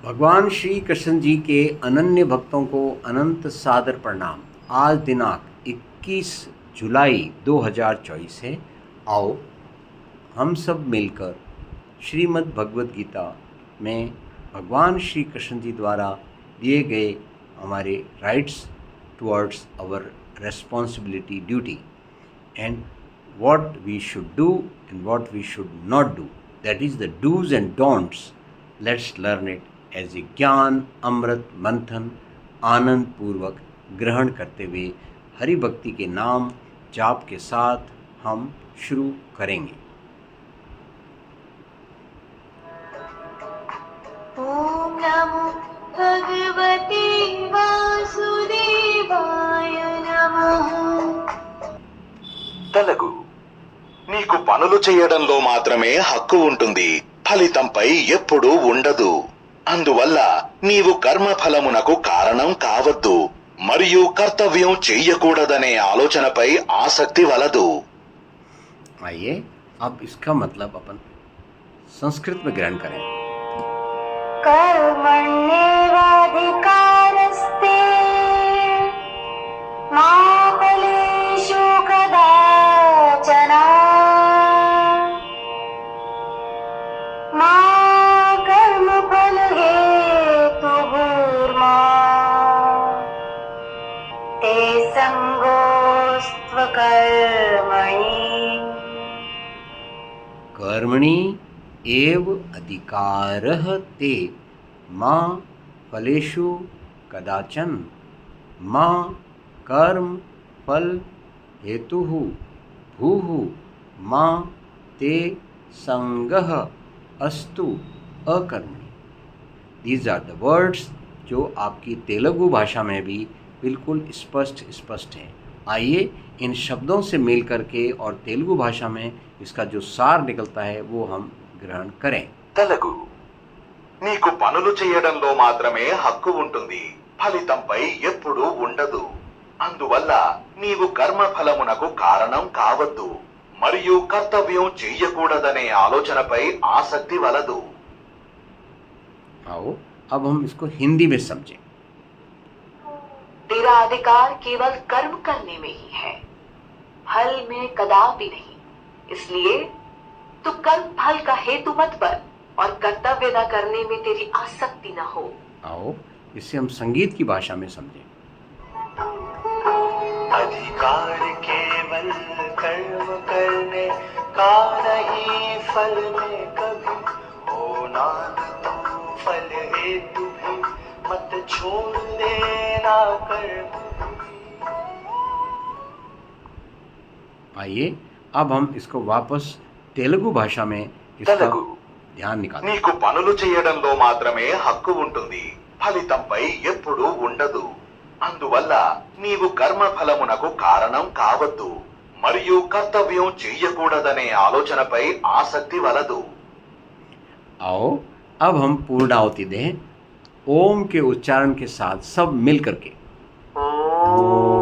भगवान श्री कृष्ण जी के अनन्य भक्तों को अनंत सादर प्रणाम। आज दिनांक 21 जुलाई 2024 है। आओ हम सब मिलकर श्रीमद् भगवद गीता में भगवान श्री कृष्ण जी द्वारा दिए गए हमारे rights towards our responsibility duty and what we should do and what we should not do, that is the do's and don'ts. Let's learn it as a ज्ञान अमृत मंथन आनंद पूर्वक ग्रहण करते हुए हरि भक्ति के नाम जाप के साथ हम शुरू करेंगे। ओम नमो भगवते वासुदेवाय नमः। తెలుగు నీకు పనులు చేయడంలో మాత్రమే హక్కు ఉంటుంది, ఫలితంపై ఎప్పుడూ ఉండదు. అందువల్ల నీవు కర్మఫలమునకు కారణం కావద్దు మరియు కర్తవ్యం చెయ్యకూడదనే ఆలోచనపై ఆసక్తి వలదు. आइए अब इसका मतलब अपन संस्कृत में ग्रहण करें। कर्मण्येवाधिकारस्ते मा फलेषु कदाचन मा कर्मफलहेतुर्मा ते संगोऽस्त्वकर्मणि। कर्मणि एव अधिकारः ते मा फलेषु कदाचन मा कर्म फल हेतुः भूः मा ते संगः अस्तु अकर्मणि। दीज आर द वर्ड्स जो आपकी तेलुगु भाषा में भी बिल्कुल स्पष्ट हैं। आइए इन शब्दों से मिल करके और तेलुगु भाषा में इसका जो सार निकलता है वो हम ग्रहण करें। తెలుగు నీకు పనులు చేయడంలో మాత్రమే హక్కు ఉంటుంది, ఫలితంపై ఎప్పుడూ ఉండదు. అందువల్ల నీవు కర్మఫలమునకు కారణం కావద్దు మరియు కర్తవ్యం చెయ్యకూడదనే ఆలోచనపై ఆసక్తి వలదు. आओ अब हम इसको हिंदी में समझें। तेरा अधिकार केवल कर्म करने में ही है, फल में कदापि नहीं। इसलिए तू कर्म फल का हेतु मत बन और कर्तव्य न करने में तेरी आसक्ति न हो। आओ इसे हम संगीत की भाषा में समझें। अधिकार केवल कर्म करने का नहीं, फल में कभी होना न तू फल हेतु भी मत छोड़ देना कर्म। आइए अब हम इसको वापस तेलुगु भाषा में इसका తెలుగు ध्यान निकालें। నీకు పనులు చేయడంలో మాత్రమే హక్కు ఉంటుంది, ఫలితంపై ఎప్పుడూ ఉండదు. అందువల్ల నీవు కర్మఫలమునకు కారణం కావద్దు మరియు కర్తవ్యం చెయ్యకూడదనే ఆలోచనపై ఆసక్తి వలదు. आओ अब हम पूर्णाहुति दें ओम के उच्चारण के साथ सब मिल करके। ओम